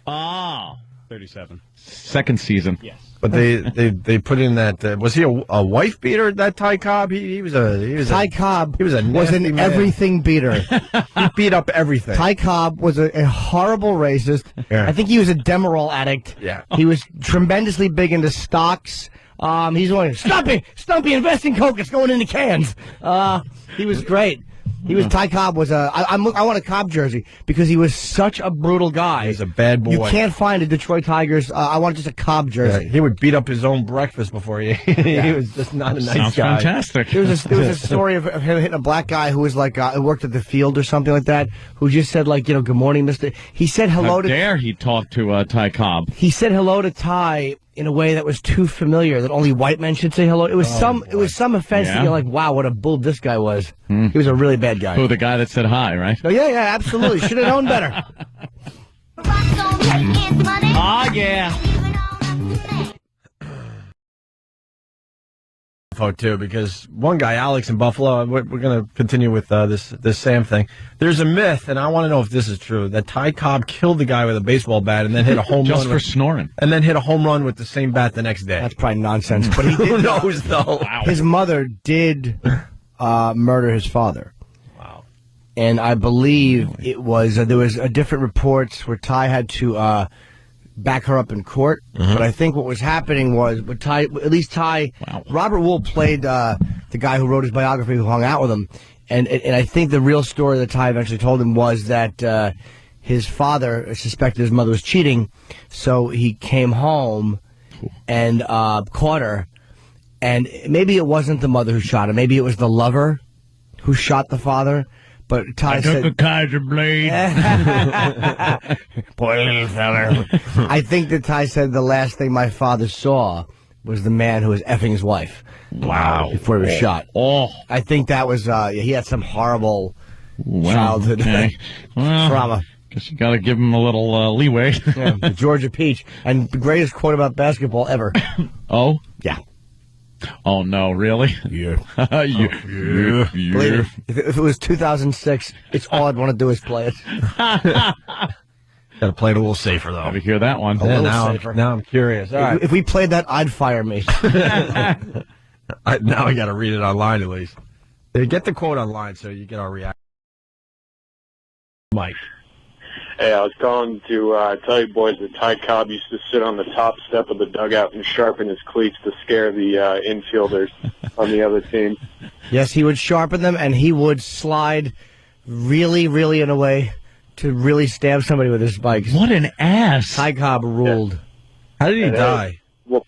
Oh, 37. Second season. Yes. But they put in that was he a wife beater? That Ty Cobb he was Ty Cobb he was an man. everything beater. He beat up everything. Ty Cobb was a horrible racist. Yeah. I think he was a Demerol addict. Yeah. He was tremendously big into stocks. He's going Stumpy, invest in Coke. It's going into cans. He was great. Ty Cobb was I want a Cobb jersey because he was such a brutal guy. He was a bad boy. You can't find a Detroit Tigers. I want just a Cobb jersey. Yeah, he would beat up his own breakfast before he he was just not a nice Sounds guy. fantastic. There was a story of him hitting a black guy who was like who worked at the field or something like that, who just said like, good morning, Mister. He said hello How to. dare he talk to Ty Cobb? He said hello to Ty in a way that was too familiar that only white men should say hello. It was It was some offense. Yeah. That you're like, wow, what a boob this guy was. He was a really bad guy. Who, the guy that said hi, right? Oh yeah, absolutely. Should have known better. Oh, yeah. Too, because one guy, Alex in Buffalo, we're going to continue with this Sam thing. There's a myth, and I want to know if this is true, that Ty Cobb killed the guy with a baseball bat and then hit a home Just run for snoring. and then hit a home run with the same bat the next day. That's probably nonsense. But he Who did. knows though? Wow. His mother did murder his father. Wow. And I believe it was there was different reports where Ty had to back her up in court. But I think what was happening was, Wow. Robert Wool played the guy who wrote his biography, who hung out with him, and I think the real story that Ty eventually told him was that his father suspected his mother was cheating, so he came home and caught her, and maybe it wasn't the mother who shot him, maybe it was the lover who shot the father. But Ty said, the Kaiser blade. Poor little feller. I think that Ty said the last thing my father saw was the man who was effing his wife. Wow. Before he was shot. Oh. I think that was, he had some horrible childhood Okay. Well, trauma. Guess you got to give him a little leeway. Yeah, the Georgia Peach. And the greatest quote about basketball ever. Oh? Yeah. Oh, no, really? Yeah. Yeah. Believe it. If it was 2006, it's all I'd want to do is play it. Got to play it a little safer though. Got to hear that one. little now safer. I'm curious. All right. If we played that, I'd fire me. Now I got to read it online at least. They get the quote online so you get our reaction. Mike. Hey, I was calling to tell you boys that Ty Cobb used to sit on the top step of the dugout and sharpen his cleats to scare the infielders on the other team. Yes, he would sharpen them, and he would slide really, really in a way to really stab somebody with his spikes. What an ass. Ty Cobb ruled. How did he die? Well,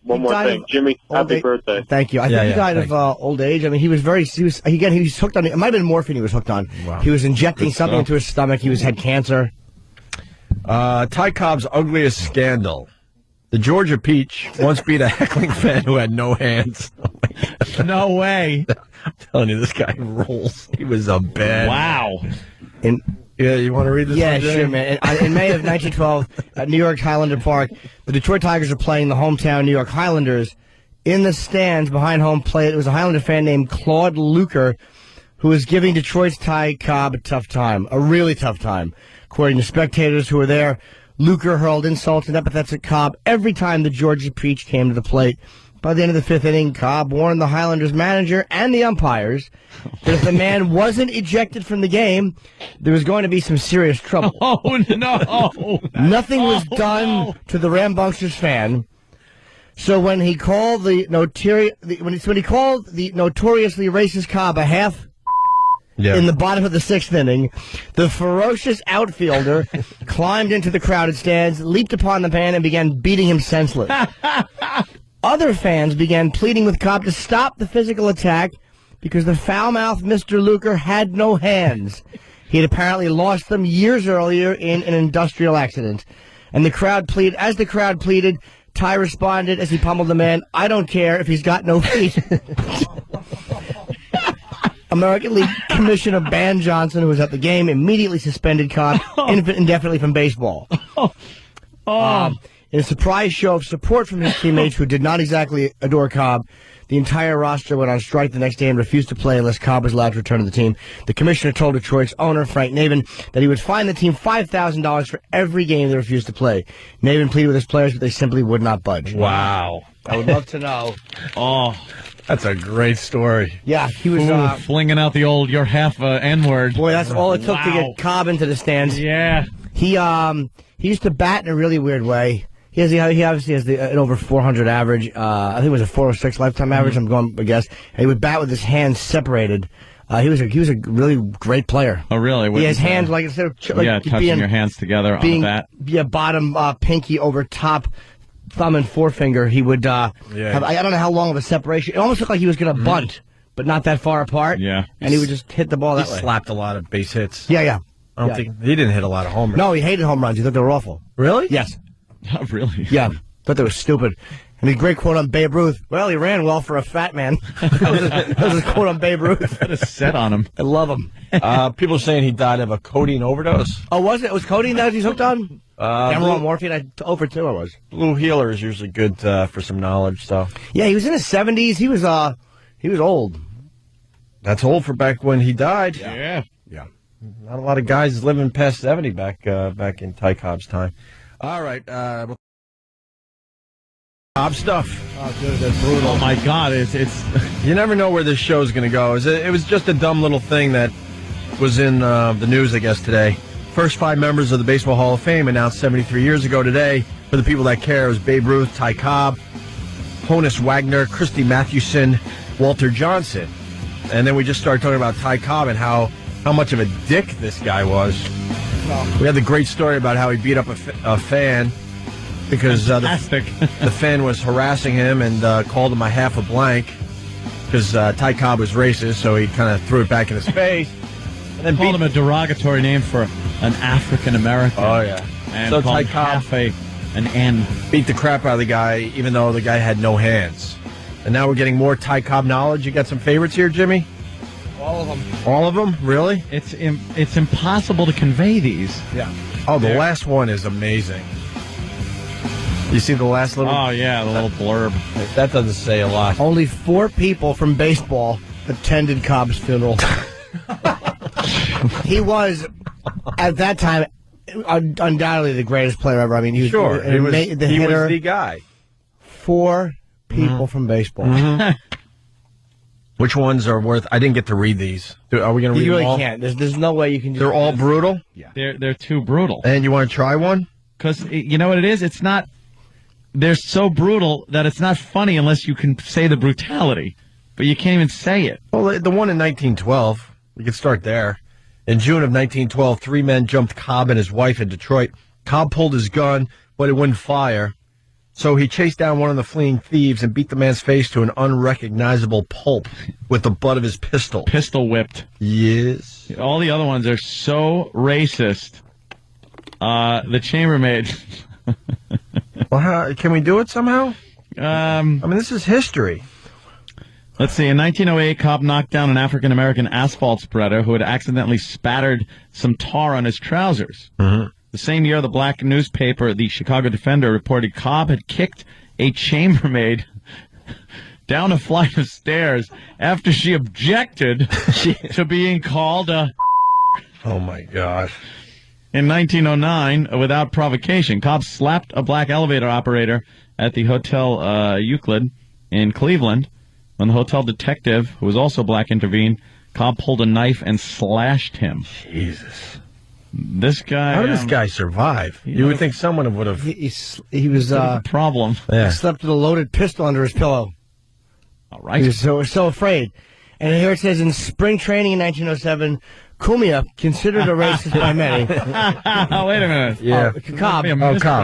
one He more died thing. of Jimmy, old happy age. birthday. Thank you. I think he died of old age. I mean, he was hooked on, it might have been morphine he was hooked on. Wow. He was injecting Good something stuff. into his stomach. He had cancer. Ty Cobb's ugliest scandal. The Georgia Peach once beat a heckling fan who had no hands. No way. I'm telling you, this guy rolls. He was a bad. Wow. Yeah, you want to read this? Yeah, one, Jay? sure, man. In May of 1912, at New York's Highlander Park, the Detroit Tigers are playing the hometown New York Highlanders. In the stands behind home plate, it was a Highlander fan named Claude Luker who was giving Detroit's Ty Cobb a tough time, a really tough time. According to spectators who were there, Luker hurled insults and epithets at Cobb every time the Georgia Peach came to the plate. By the end of the fifth inning, Cobb warned the Highlanders manager and the umpires that if the man wasn't ejected from the game, there was going to be some serious trouble. Oh, no. Nothing was done to the rambunctious fan. So when he called the notoriously racist Cobb a half in the bottom of the sixth inning, the ferocious outfielder climbed into the crowded stands, leaped upon the man, and began beating him senseless. Other fans began pleading with Cobb to stop the physical attack because the foul-mouthed Mr. Luker had no hands. He had apparently lost them years earlier in an industrial accident. And the crowd pleaded, Ty responded as he pummeled the man, "I don't care if he's got no feet." American League Commissioner Ban Johnson, who was at the game, immediately suspended Cobb indefinitely from baseball. In a surprise show of support from his teammates, who did not exactly adore Cobb, The entire roster went on strike the next day and refused to play unless Cobb was allowed to return to the team. The commissioner told Detroit's owner, Frank Navin, that he would fine the team $5,000 for every game they refused to play. Navin pleaded with his players, but they simply would not budge. Wow. I would love to know. Oh, That's a great story. Yeah, he was... flinging out the old "you're half N-word." boy, that's all it took to Wow. get Cobb into the stands. Yeah. He used to bat in a really weird way. He obviously has an over 400 average. I think it was a 406 lifetime average. I'm going to guess. And he would bat with his hands separated. He was a really great player. Oh, really? He has hands like instead of touching your hands together on the bat. Yeah, bottom pinky over top thumb and forefinger. He would have, I don't know how long of a separation. It almost looked like he was going to bunt, but not that far apart. Yeah. And he would just hit the ball that He way. slapped a lot of base hits. Yeah. I don't think he didn't hit a lot of home runs. No, he hated home runs. He thought they were awful. Really? Yes. Oh, really? Yeah. Thought they were stupid. And his great quote on Babe Ruth. Well, he ran well for a fat man. that was his quote on Babe Ruth. Put a set on him. I love him. People are saying he died of a codeine overdose. Oh, was it? It was codeine that he's hooked on? Emerald morphine. Over 2 I was. Blue Healer is usually good for some knowledge. So Yeah, he was in his 70s. He was old. that's old for back when he died. Yeah. Not a lot of guys living past 70 back in Ty Cobb's time. All right. Cobb stuff. Oh, dude, that's brutal. Oh my God! It's You never know where this show's going to go. It was just a dumb little thing that was in the news, I guess, today. First 5 members of the Baseball Hall of Fame announced 73 years ago today. For the people that care, it was Babe Ruth, Ty Cobb, Honus Wagner, Christy Mathewson, Walter Johnson. And then we just started talking about Ty Cobb and how much of a dick this guy was. We had the great story about how he beat up a fan because fantastic. the fan was harassing him and called him a half a blank because Ty Cobb was racist, so he kind of threw it back in his face. And then called him a derogatory name for an African American. Oh, yeah. And So called Ty Cobb half an N. beat the crap out of the guy, even though the guy had no hands. And now we're getting more Ty Cobb knowledge. You got some favorites here, Jimmy? All of them. All of them? Really? It's impossible to convey these. Yeah. Oh, the last one is amazing. You see the last little... Oh yeah, the little blurb. That doesn't say a lot. Only 4 people from baseball attended Cobb's funeral. He was, at that time, undoubtedly the greatest player ever. I mean, he was Sure, he was the hitter. the guy. 4 people from baseball. Which ones are worth... I didn't get to read these. Are we going to read You really them all? can't. There's no way you can. They're all brutal? They're too brutal. And you want to try one? Because you know what it is? It's not. They're so brutal that it's not funny unless you can say the brutality, but you can't even say it. Well, the one in 1912, we could start there. In June of 1912, 3 men jumped Cobb and his wife in Detroit. Cobb pulled his gun, but it wouldn't fire. So he chased down one of the fleeing thieves and beat the man's face to an unrecognizable pulp with the butt of his pistol. Pistol whipped. Yes. All the other ones are so racist. The chambermaid. Well, can we do it somehow? I mean, this is history. Let's see. In 1908, Cobb knocked down an African-American asphalt spreader who had accidentally spattered some tar on his trousers. Mm-hmm. The same year, the black newspaper, the Chicago Defender, reported Cobb had kicked a chambermaid down a flight of stairs after she objected to being called a... Oh, my God. In 1909, without provocation, Cobb slapped a black elevator operator at the Hotel Euclid in Cleveland. When the hotel detective, who was also black, intervened, Cobb pulled a knife and slashed him. Jesus. This guy... How did this guy survive? You would think someone would have... He was a problem. Yeah. he slept with a loaded pistol under his pillow. All right. He was so afraid. And here it says, in spring training in 1907, Cumia, considered a racist by many, Wait a minute. Yeah. Cobb,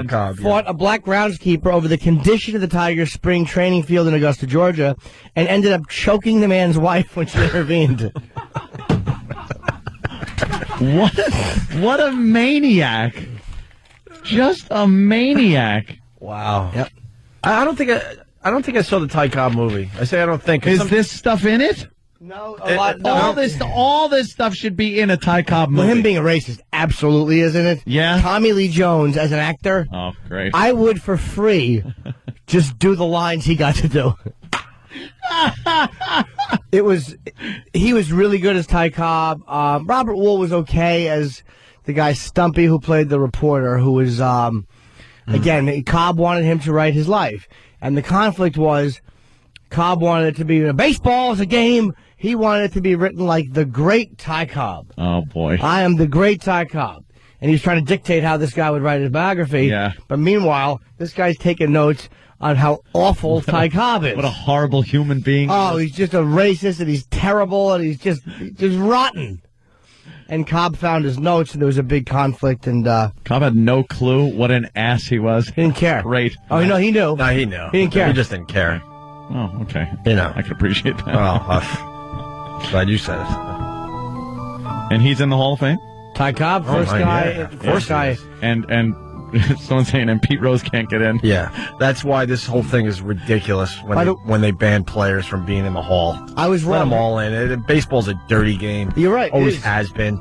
Cobb. Yeah. fought a black groundskeeper over the condition of the Tigers' spring training field in Augusta, Georgia, and ended up choking the man's wife when she intervened. What a maniac. Just a maniac. Wow. Yep. I don't think I saw the Ty Cobb movie. I say I don't think. Is this stuff in it? No, All this stuff should be in a Ty Cobb movie. Well, him being a racist absolutely isn't it? Yeah. Tommy Lee Jones as an actor, Oh, great. I would for free just do the lines he got to do. He was really good as Ty Cobb. Robert Wool was okay as the guy Stumpy who played the reporter, who was, again, Cobb wanted him to write his life. And the conflict was Cobb wanted it to be, baseball is a game. He wanted it to be written like the great Ty Cobb. Oh, boy. I am the great Ty Cobb. And he was trying to dictate how this guy would write his biography. Yeah. But meanwhile, this guy's taking notes on how awful Ty Cobb is. What a horrible human being. Oh, he's just a racist, and he's terrible, and he's just rotten. And Cobb found his notes, and there was a big conflict, and Cobb had no clue what an ass he was. he didn't care. Great. Oh, no, he knew. No, he knew. He didn't care. He just didn't care. Oh, okay. You know. I can appreciate that. Well, glad you said it. And he's in the Hall of Fame? Ty Cobb, first guy. And someone's saying, and Pete Rose can't get in. Yeah, that's why this whole thing is ridiculous when they ban players from being in the Hall. I was Let wrong. them all in. Baseball's a dirty game. You're right. Always has been.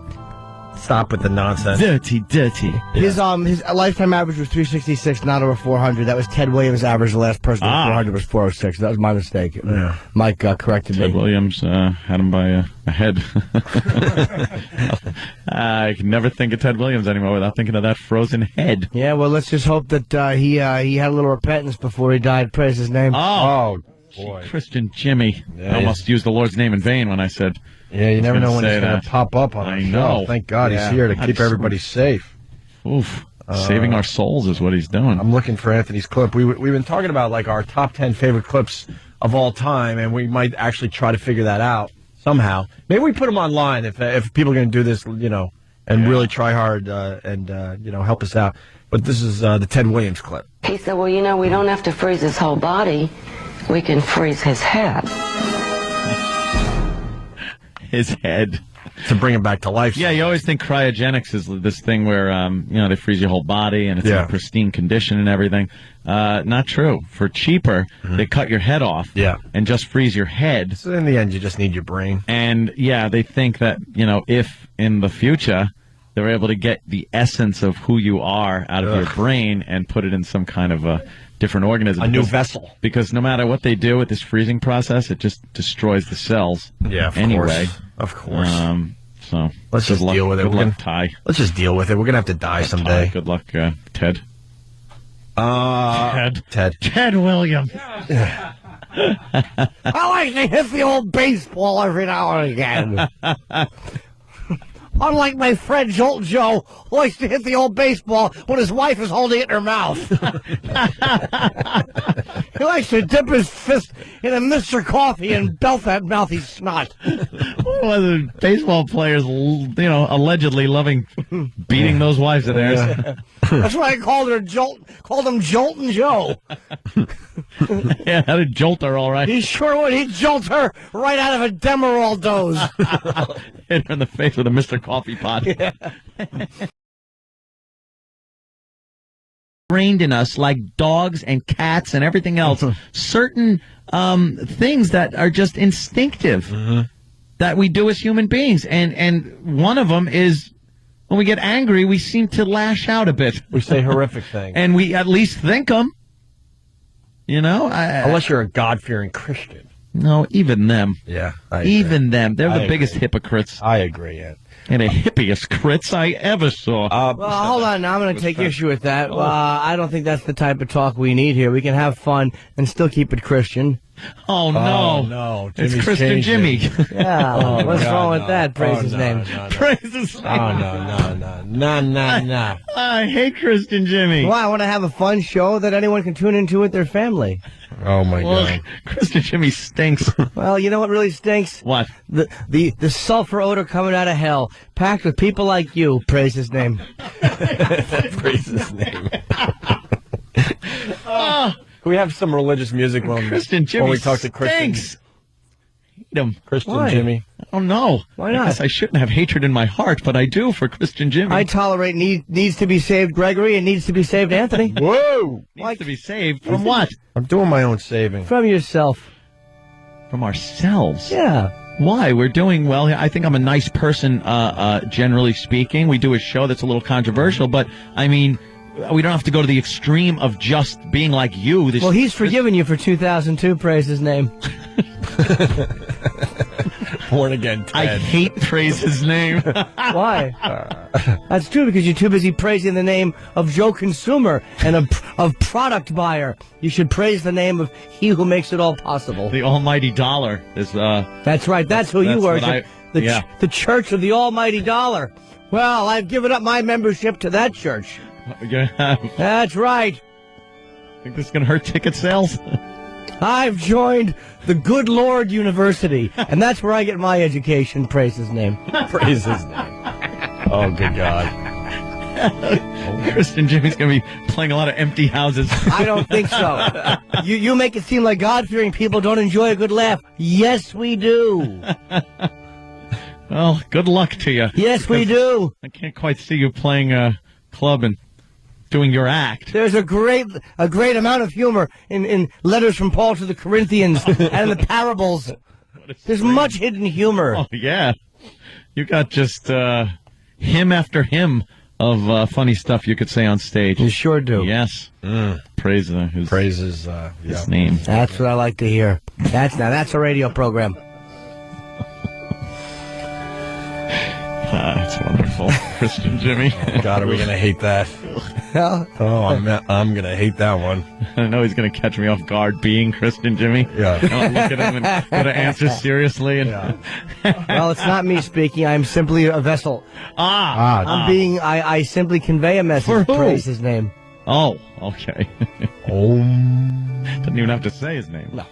Stop with the nonsense. Dirty. His lifetime average was 366, not over 400. That was Ted Williams' average. The last person with 400 was 406. That was my mistake. Yeah. Mike corrected me. Ted Williams had him by a head. I can never think of Ted Williams anymore without thinking of that frozen head. Yeah, well, let's just hope that he had a little repentance before he died. Praise his name. Oh, boy. Christian Jimmy. Yeah, I almost used the Lord's name in vain when I said... Yeah, you never know when say he's going that. to pop up on I the know. show. Thank God Yeah. he's here to keep everybody safe. Oof. Saving our souls is what he's doing. I'm looking for Anthony's clip. We've been talking about like our top 10 favorite clips of all time, and we might actually try to figure that out somehow. Maybe we put them online if people are going to do this, and really try hard and help us out. But this is the Ted Williams clip. He said, well, we don't have to freeze his whole body. We can freeze his head. His head. To bring him back to life. Yeah, you always think cryogenics is this thing where, they freeze your whole body and it's in pristine condition and everything. Not true. For cheaper, they cut your head off and just freeze your head. So in the end, you just need your brain. And, yeah, they think that, if in the future they're able to get the essence of who you are out of your brain and put it in some kind of a different organism. A new vessel. Because no matter what they do with this freezing process, it just destroys the cells. Yeah, of anyway. course. Of course. So let's just deal with it. Good luck, Ty. Let's just deal with it. We're going to have to die someday. Ty. Good luck, Ted. Ted Williams. I like to hit the old baseball every now and again. Unlike my friend Jolt Joe, who likes to hit the old baseball when his wife is holding it in her mouth. He likes to dip his fist in a Mr. Coffee and belt that mouthy snot. Well, the baseball players, allegedly loving beating those wives of theirs. Yeah. That's why I called him Jolt and Joe. Yeah, how did jolt her all right? He sure would. He'd jolt her right out of a Demerol doze. Hit her in the face with a Mr. Coffee pot. Yeah. Trained in us like dogs and cats and everything else. Certain things that are just instinctive that we do as human beings. And one of them is when we get angry, we seem to lash out a bit. We say horrific things. And we at least think them. Unless you're a God-fearing Christian. No, even them. Yeah. Even them. They're the biggest hypocrites. I agree, yeah. And the hippiest crits I ever saw. Well, hold on. Now I'm going to take issue with that. I don't think that's the type of talk we need here. We can have fun and still keep it Christian. Oh, no. Oh, no. It's Jimmy's Christian Jimmy. Yeah. What's wrong with that? Praise his name. Praise his name. Oh, no. I hate Christian Jimmy. Well, I want to have a fun show that anyone can tune into with their family. Oh, my Well, God. Christian Jimmy stinks. Well, you know what really stinks? What? The sulfur odor coming out of hell, packed with people like you. Praise his name. Praise his name. Can we have some religious music Christian Jimmy when we talk to Christian? stinks. Hate him. Christian Why? Jimmy. Oh, no. Why not? I guess I shouldn't have hatred in my heart, but I do for Christian Jimmy. I tolerate needs to be saved Gregory and needs to be saved Anthony. Whoa! Needs to be saved from what? I'm doing my own saving. From yourself. From ourselves. Yeah. Why? We're doing well here. I think I'm a nice person, generally speaking. We do a show that's a little controversial, but, I mean, we don't have to go to the extreme of just being like you. Well, he's forgiven you for 2002. Praise his name. Born again Ted. I hate praise his name. Why? That's true, because you're too busy praising the name of Joe Consumer and of product buyer. You should praise the name of he who makes it all possible. The almighty dollar is... That's right. That's who you worship. The Church of the Almighty Dollar. Well, I've given up my membership to that church. Yeah. That's right. Think this is going to hurt ticket sales? I've joined the Good Lord University, and that's where I get my education. Praise his name. Praise his name. Oh, good God. Kristen Jimmy's going to be playing a lot of empty houses. I don't think so. You make it seem like God-fearing people don't enjoy a good laugh. Yes, we do. Well, good luck to you. Yes, we do. I can't quite see you playing a club and doing your act. There's a great amount of humor in letters from Paul to the Corinthians and the parables. There's much hidden humor. Oh, yeah. You got just hymn after hymn of funny stuff you could say on stage. You sure do. Yes. Praise Praises his name. That's what I like to hear. That's a radio program. It's wonderful. Christian Jimmy. God, are we going to hate that? Well, I'm going to hate that one. I know he's going to catch me off guard being Christian Jimmy. Yeah. I don't look at him and going to answer seriously. And well, it's not me speaking. I'm simply a vessel. I simply convey a message. For who? Praise his name. Oh, okay. Doesn't even have to say his name. No.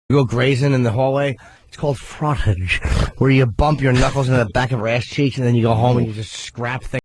You go grazing in the hallway. It's called frottage, where you bump your knuckles into the back of your ass cheeks, and then you go home and you just scrap things.